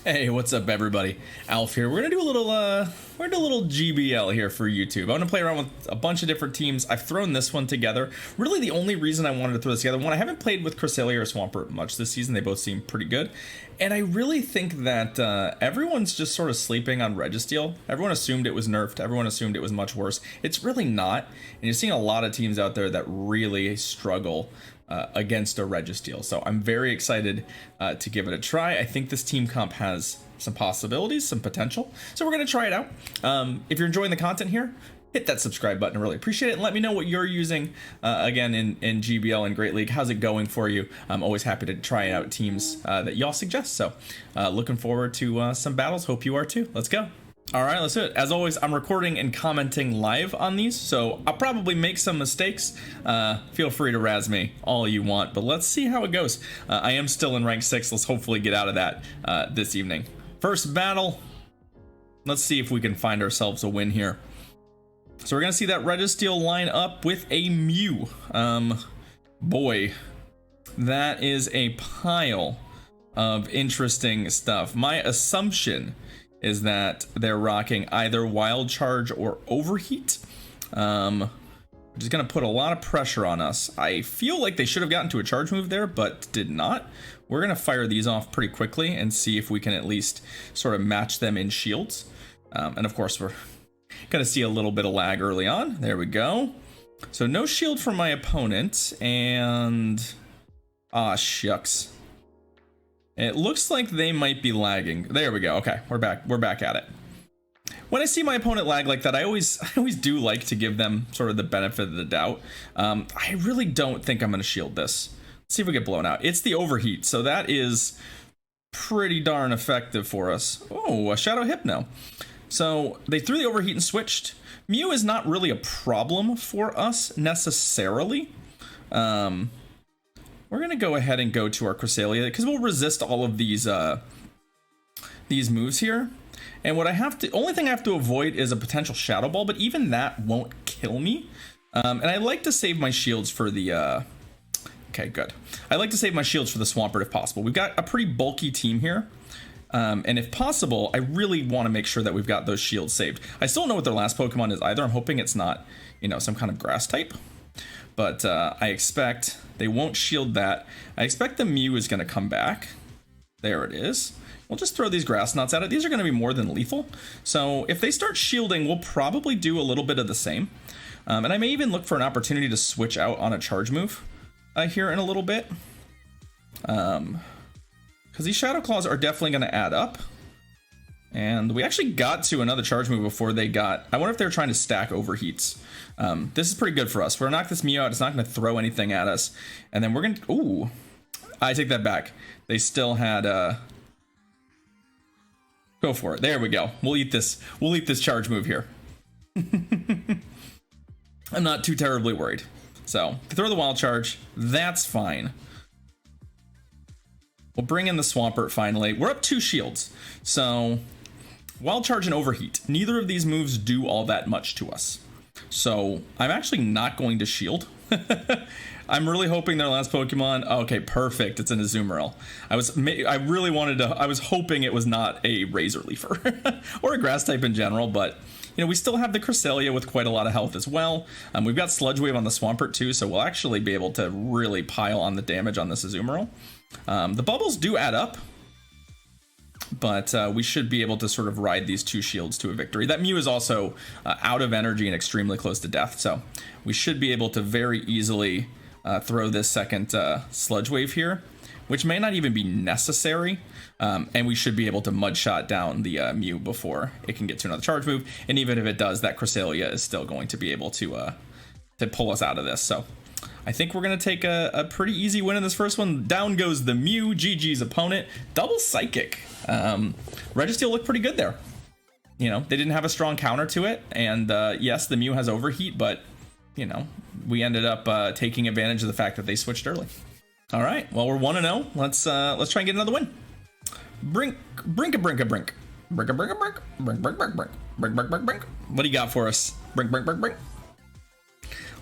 Hey, what's up, everybody? Alf here. We're gonna do a little GBL here for YouTube. I'm gonna play around with a bunch of different teams. I've thrown this one together. Really, the only reason I wanted to throw this together, one, I haven't played with Cresselia or Swampert much this season. They both seem pretty good, and I really think that everyone's just sort of sleeping on Registeel. Everyone assumed it was nerfed. Everyone assumed it was much worse. It's really not, and you're seeing a lot of teams out there that really struggle against a Registeel. So I'm very excited to give it a try. I think this team comp has some possibilities, some potential. So we're going to try it out. If you're enjoying the content here, hit that subscribe button. I really appreciate it. And let me know what you're using again in GBL and Great League. How's it going for you? I'm always happy to try out teams that y'all suggest. So looking forward to some battles. Hope you are too. Let's go. All right, let's do it. As always, I'm recording and commenting live on these, so I'll probably make some mistakes. Feel free to razz me all you want, but let's see how it goes. I am still in rank 6. Let's hopefully get out of that this evening. First battle. Let's see if we can find ourselves a win here. So we're going to see that Registeel line up with a Mew. Boy, that is a pile of interesting stuff. My assumption is that they're rocking either Wild Charge or Overheat. Which is going to put a lot of pressure on us. I feel like they should have gotten to a charge move there, but did not. We're going to fire these off pretty quickly and see if we can at least sort of match them in shields. And of course, we're going to see a little bit of lag early on. There we go. So no shield from my opponent, and shucks. It looks like they might be lagging. There we go. Okay, we're back at it. When I see my opponent lag like that, I always do like to give them sort of the benefit of the doubt. I really don't think I'm going to shield this. Let's see if we get blown out. It's the overheat, so that is pretty darn effective for us. Oh, a Shadow Hypno. So they threw the overheat and switched. Mew is not really a problem for us necessarily. We're going to go ahead and go to our Cresselia because we'll resist all of these moves here. And what only thing I have to avoid is a potential Shadow Ball, but even that won't kill me. And I like to save my shields for the, okay, good. I like to save my shields for the Swampert if possible. We've got a pretty bulky team here. And if possible, I really want to make sure that we've got those shields saved. I still don't know what their last Pokemon is either. I'm hoping it's not, some kind of grass type. But I expect they won't shield that. I expect the Mew is going to come back. There it is. We'll just throw these grass nuts at it. These are going to be more than lethal. So if they start shielding, we'll probably do a little bit of the same. And I may even look for an opportunity to switch out on a charge move here in a little bit. Because these Shadow Claws are definitely going to add up. And we actually got to another charge move before they got... I wonder if they were trying to stack overheats. This is pretty good for us. We're going to knock this Mew out. It's not going to throw anything at us. And then we're going to... Ooh. I take that back. They still had... Go for it. There we go. We'll eat this. We'll eat this charge move here. I'm not too terribly worried. So, throw the Wild Charge. That's fine. We'll bring in the Swampert finally. We're up 2 shields. So... Wild Charge and Overheat. Neither of these moves do all that much to us. So I'm actually not going to shield. I'm really hoping their last Pokemon... Okay, perfect. It's an Azumarill. I was hoping it was not a Razor Leafer. Or a Grass type in general, but... we still have the Cresselia with quite a lot of health as well. We've got Sludge Wave on the Swampert too, so we'll actually be able to really pile on the damage on this Azumarill. The bubbles do add up. But we should be able to sort of ride these 2 shields to a victory. That Mew is also out of energy and extremely close to death. So we should be able to very easily throw this second Sludge Wave here, which may not even be necessary. And we should be able to Mudshot down the Mew before it can get to another charge move. And even if it does, that Cresselia is still going to be able to pull us out of this. So I think we're going to take a pretty easy win in this first one. Down goes the Mew, GG's opponent. Double Psychic. Registeel looked pretty good there. They didn't have a strong counter to it. And yes, the Mew has Overheat, but, we ended up taking advantage of the fact that they switched early. All right, well, we're 1-0. Let's try and get another win. Brink. What do you got for us? Brink.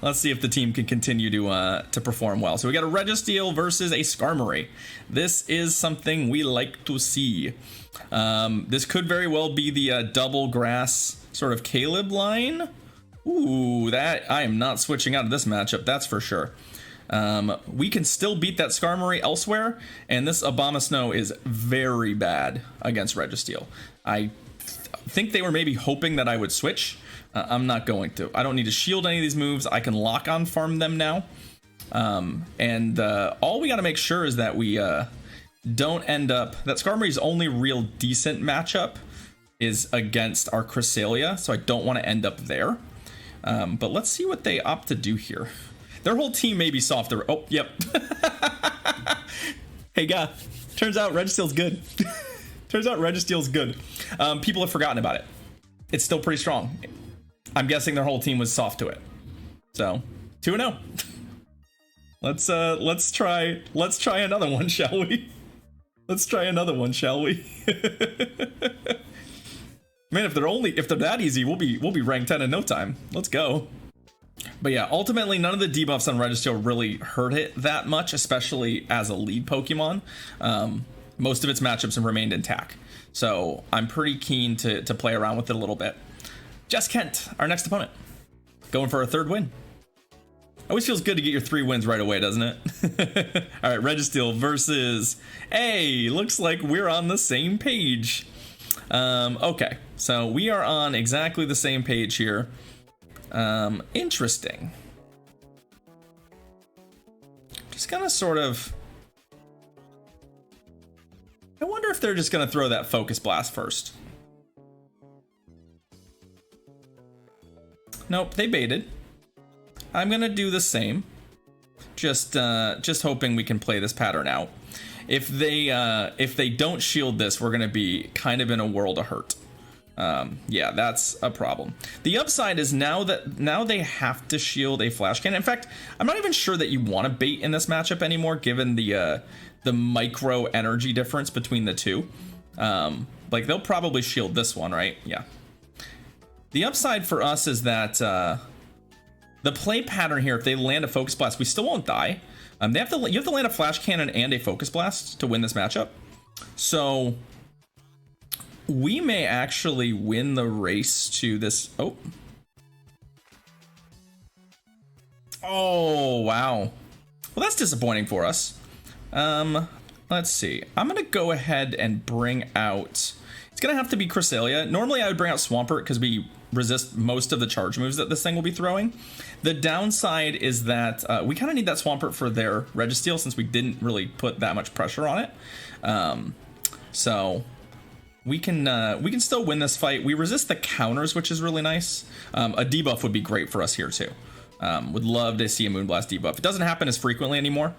Let's see if the team can continue to perform well. So we got a Registeel versus a Skarmory. This is something we like to see. This could very well be the double grass sort of Caleb line. Ooh, that I am not switching out of this matchup, that's for sure. We can still beat that Skarmory elsewhere, and this Abomasnow is very bad against Registeel. I think they were maybe hoping that I would switch. I'm not going to. I don't need to shield any of these moves. I can lock on farm them now. And all we got to make sure is that we don't end up... That Skarmory's only real decent matchup is against our Cresselia, so I don't want to end up there. But let's see what they opt to do here. Their whole team may be softer. Oh, yep. Hey, guy. Turns out Registeel's good. Turns out Registeel's good. People have forgotten about it. It's still pretty strong. I'm guessing their whole team was soft to it. So 2-0. Let's try another one, shall we? Let's try another one, shall we? Man, if they're that easy, we'll be ranked 10 in no time. Let's go. But yeah, ultimately none of the debuffs on Registeel really hurt it that much, especially as a lead Pokemon. Most of its matchups have remained intact. So I'm pretty keen to play around with it a little bit. Jess Kent, our next opponent. Going for a third win. Always feels good to get your 3 wins right away, doesn't it? All right, Registeel versus... Hey, looks like we're on the same page. Okay, so we are on exactly the same page here. Interesting. Just gonna sort of... I wonder if they're just gonna throw that Focus Blast first. Nope, they baited. I'm gonna do the same. Just hoping we can play this pattern out. If they don't shield this, we're gonna be kind of in a world of hurt. Yeah, that's a problem. The upside is now they have to shield a Flash Cannon. In fact, I'm not even sure that you want to bait in this matchup anymore, given the micro energy difference between the two. Like they'll probably shield this one, right? Yeah. The upside for us is that the play pattern here, if they land a Focus Blast, we still won't die. You have to land a Flash Cannon and a Focus Blast to win this matchup. So we may actually win the race to this. Oh, wow. Well, that's disappointing for us. Let's see. I'm going to go ahead and bring out... It's going to have to be Cresselia. Normally, I would bring out Swampert because we resist most of the charge moves that this thing will be throwing. The downside is that we kind of need that Swampert for their Registeel since we didn't really put that much pressure on it. So we can still win this fight. We resist the counters, which is really nice. A debuff would be great for us here too. Would love to see a Moonblast debuff. It doesn't happen as frequently anymore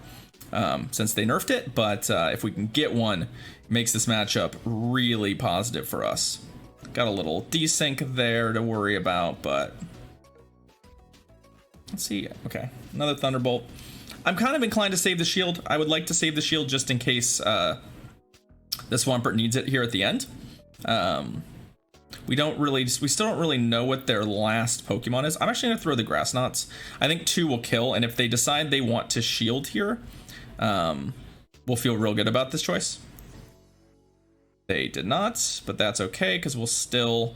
since they nerfed it, but if we can get one, it makes this matchup really positive for us. Got a little desync there to worry about, but let's see. Okay, another Thunderbolt. I'm kind of inclined to save the shield. I would like to save the shield just in case this Swampert needs it here at the end. We still don't really know what their last Pokemon is. I'm actually gonna throw the Grass Knots. I think 2 will kill, and if they decide they want to shield here, we'll feel real good about this choice. They did not, but that's okay because we'll still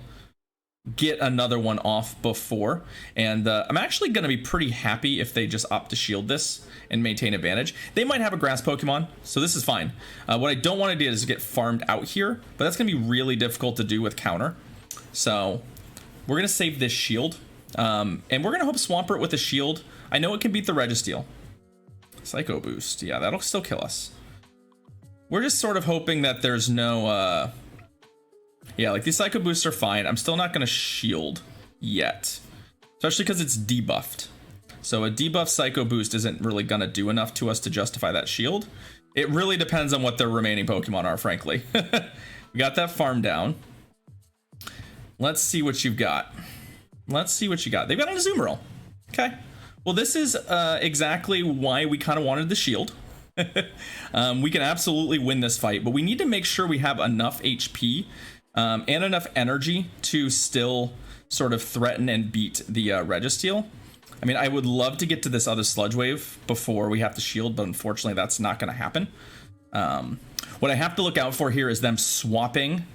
get another one off before. And I'm actually going to be pretty happy if they just opt to shield this and maintain advantage. They might have a grass Pokemon, so this is fine. What I don't want to do is get farmed out here, but that's going to be really difficult to do with counter. So we're going to save this shield. And we're going to hope Swampert with a shield. I know it can beat the Registeel. Psycho Boost. Yeah, that'll still kill us. We're just sort of hoping that there's no, yeah, like these Psycho Boosts are fine. I'm still not going to shield yet, especially because it's debuffed. So a debuffed Psycho Boost isn't really going to do enough to us to justify that shield. It really depends on what their remaining Pokemon are, frankly. We got that farm down. Let's see what you've got. Let's see what you got. They've got an Azumarill. Okay. Well, this is exactly why we kind of wanted the shield. We can absolutely win this fight, but we need to make sure we have enough HP and enough energy to still sort of threaten and beat the Registeel. I mean, I would love to get to this other sludge wave before we have to shield, but unfortunately that's not going to happen. What I have to look out for here is them swapping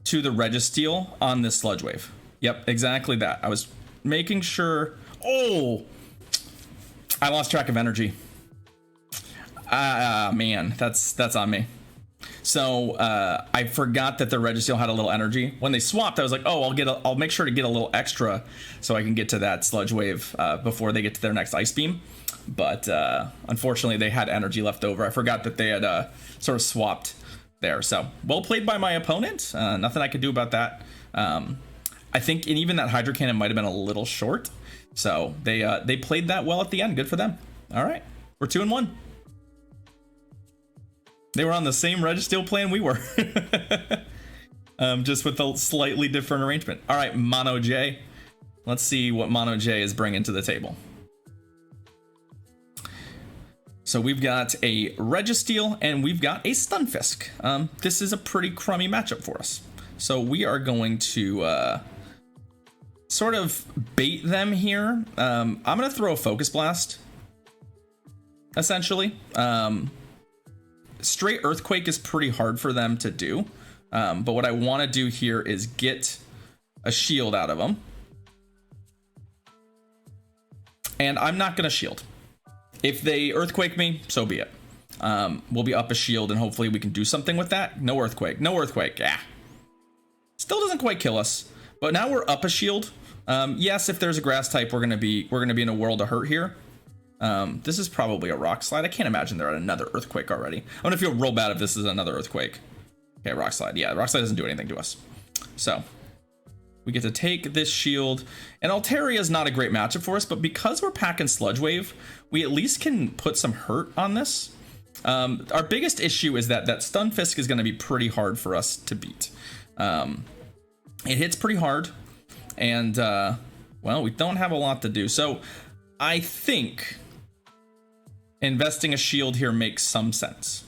to the Registeel on this sludge wave. Yep, exactly that. I was making sure. Oh, I lost track of energy. Man, that's on me. So I forgot that the Registeel had a little energy. When they swapped, I was like, oh, I'll make sure to get a little extra so I can get to that sludge wave before they get to their next ice beam. But unfortunately, they had energy left over. I forgot that they had sort of swapped there. So well played by my opponent. Nothing I could do about that. I think, and even that Hydro Cannon might have been a little short. So they played that well at the end. Good for them. All right, we're 2-1. They were on the same Registeel plan we were. Just with a slightly different arrangement. All right, Mono J. Let's see what Mono J is bringing to the table. So we've got a Registeel and we've got a Stunfisk. This is a pretty crummy matchup for us. So we are going to sort of bait them here. I'm going to throw a Focus Blast, essentially. Straight Earthquake is pretty hard for them to do. But what I want to do here is get a shield out of them. And I'm not going to shield. If they Earthquake me, so be it. We'll be up a shield and hopefully we can do something with that. No Earthquake. No Earthquake. Yeah. Still doesn't quite kill us. But now we're up a shield. Yes, if there's a grass type, we're gonna be in a world of hurt here. This is probably a Rock Slide. I can't imagine they're at another Earthquake already. I'm gonna feel real bad if this is another Earthquake. Okay, Rock Slide. Yeah, Rock Slide doesn't do anything to us. So we get to take this shield. And Altaria is not a great matchup for us, but because we're packing Sludge Wave, we at least can put some hurt on this. Our biggest issue is that Stunfisk is gonna be pretty hard for us to beat. It hits pretty hard. And, well, we don't have a lot to do. So I think investing a shield here makes some sense.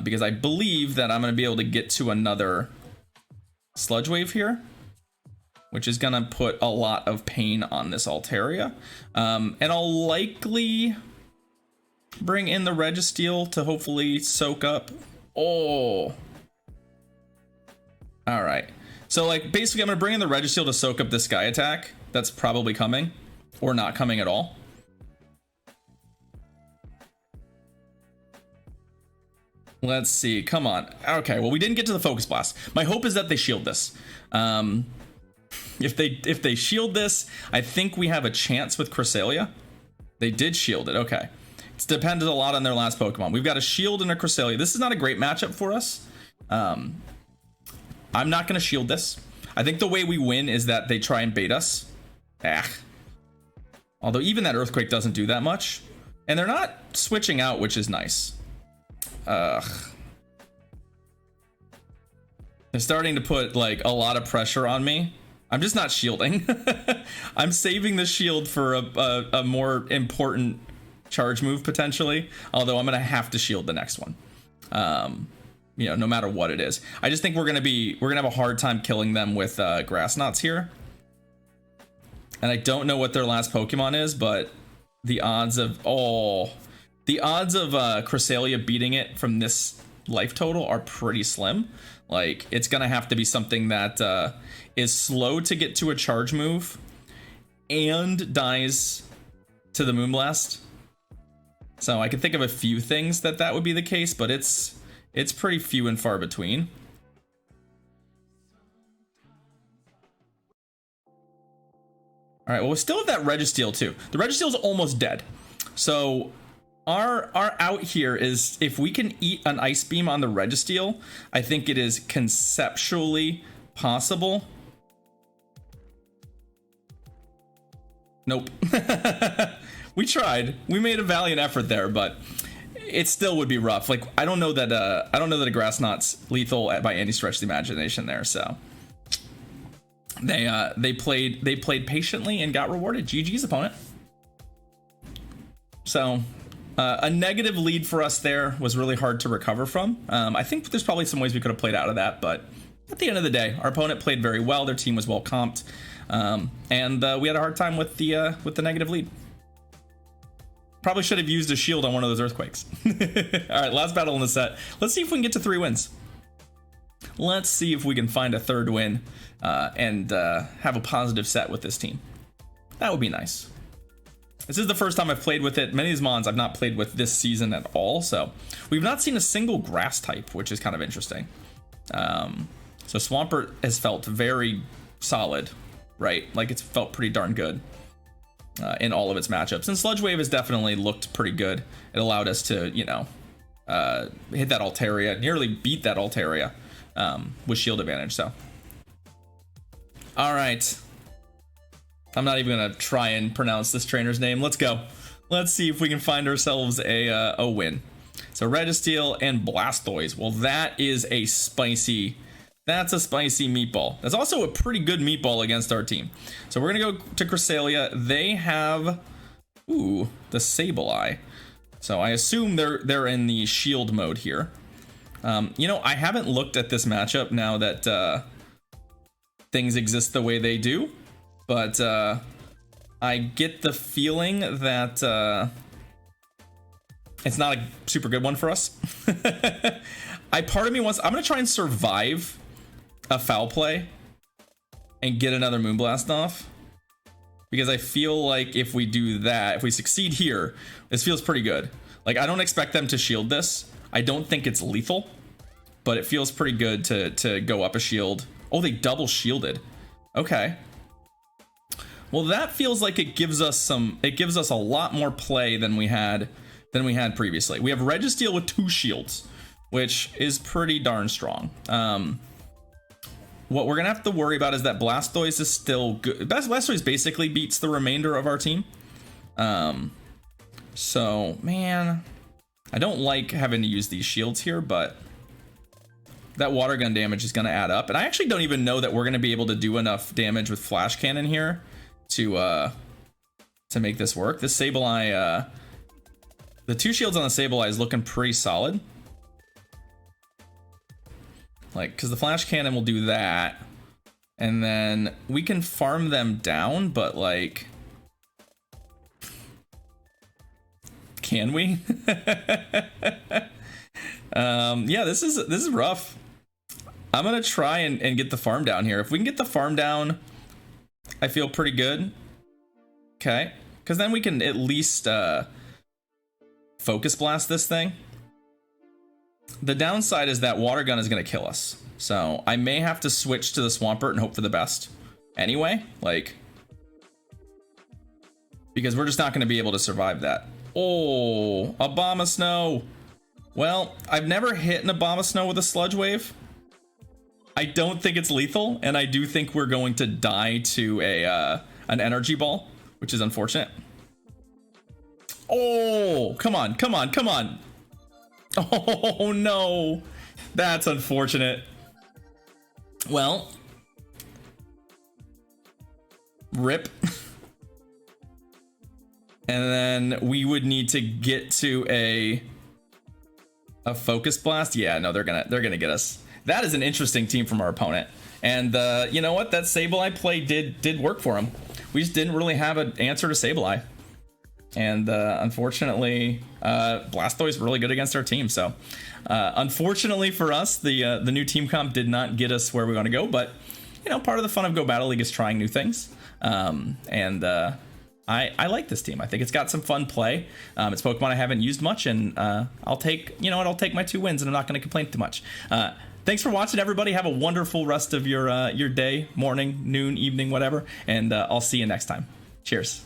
Because I believe that I'm going to be able to get to another Sludge Wave here, which is going to put a lot of pain on this Altaria. And I'll likely bring in the Registeel to hopefully soak up. Oh. All right. So, like, basically, I'm going to bring in the Registeel to soak up this Sky attack. That's probably coming. Or not coming at all. Let's see. Come on. Okay, well, we didn't get to the Focus Blast. My hope is that they shield this. If they shield this, I think we have a chance with Cresselia. They did shield it. Okay. It's depended a lot on their last Pokemon. We've got a shield and a Cresselia. This is not a great matchup for us. I'm not going to shield this. I think the way we win is that they try and bait us. Although even that Earthquake doesn't do that much. And they're not switching out, which is nice. They're starting to put, like, a lot of pressure on me. I'm just not shielding. I'm saving the shield for a more important charge move, potentially. Although I'm going to have to shield the next one. You know, no matter what it is. I just think we're gonna have a hard time killing them with Grass Knots here. And I don't know what their last Pokemon is, but the odds of Cresselia beating it from this life total are pretty slim. Like, it's gonna have to be something that is slow to get to a charge move and dies to the Moonblast. So I can think of a few things that would be the case, but it's pretty few and far between. All right, well, we still have that Registeel too. The Registeel's almost dead. So our out here is if we can eat an Ice Beam on the Registeel, I think it is conceptually possible. Nope. We tried. We made a valiant effort there, but it still would be rough. Like, I don't know that a Grass Knot's lethal by any stretch of the imagination there. So they played patiently and got rewarded. GG's opponent. So a negative lead for us there was really hard to recover from. I think there's probably some ways we could have played out of that, but at the end of the day, our opponent played very well. Their team was well comped, and we had a hard time with the negative lead. Probably should have used a shield on one of those earthquakes. All right, last battle in the set. Let's see if we can get to 3 wins. Let's see if we can find a 3rd win and have a positive set with this team. That would be nice. This is the first time I've played with it. Many of these mons I've not played with this season at all, so we've not seen a single grass type, which is kind of interesting. So Swampert has felt very solid, right? Like it's felt pretty darn good in all of its matchups. And Sludge Wave has definitely looked pretty good. It allowed us to, you know, hit that Altaria, nearly beat that Altaria with shield advantage, so. All right. I'm not even gonna try and pronounce this trainer's name. Let's go. Let's see if we can find ourselves a win. So Registeel and Blastoise. Well, that is a spicy. That's a spicy meatball. That's also a pretty good meatball against our team. So we're gonna go to Cresselia. They have, ooh, the Sableye. So I assume they're in the shield mode here. You know, I haven't looked at this matchup now that things exist the way they do, but I get the feeling that it's not a super good one for us. Part of me wants, I'm gonna try and survive a foul play and get another Moonblast off, because I feel like if we do that, if we succeed here, this feels pretty good. Like, I don't expect them to shield this. I don't think it's lethal, but it feels pretty good to go up a shield. Oh, they double shielded. Okay. Well, that feels like it gives us a lot more play than we had previously. We have Registeel with 2 shields, which is pretty darn strong. What we're gonna have to worry about is that Blastoise is still good. Blastoise basically beats the remainder of our team. So, man, I don't like having to use these shields here, but that water gun damage is gonna add up. And I actually don't even know that we're gonna be able to do enough damage with Flash Cannon here to make this work. This Sableye, the 2 shields on the Sableye is looking pretty solid. Like, because the Flash Cannon will do that, and then we can farm them down, but like, can we? Yeah, this is rough. I'm gonna try and get the farm down here. If we can get the farm down, I feel pretty good. Okay, because then we can at least focus blast this thing. The downside is that water gun is going to kill us. So I may have to switch to the Swampert and hope for the best. Anyway, like, because we're just not going to be able to survive that. Oh, Abomasnow. Well, I've never hit an Abomasnow with a Sludge Wave. I don't think it's lethal, and I do think we're going to die to an Energy Ball, which is unfortunate. Oh, come on, come on, come on. Oh no, that's unfortunate. Well, rip. And then we would need to get to a focus blast. Yeah, no, they're gonna get us. That is an interesting team from our opponent. And you know what? That Sableye play did work for him. We just didn't really have an answer to Sableye. And unfortunately, Blastoise is really good against our team. So unfortunately for us, the new team comp did not get us where we want to go. But, you know, part of the fun of Go Battle League is trying new things. I like this team. I think it's got some fun play. It's Pokemon I haven't used much, and I'll take my 2 wins, and I'm not going to complain too much. Thanks for watching, everybody. Have a wonderful rest of your day, morning, noon, evening, whatever. And I'll see you next time. Cheers.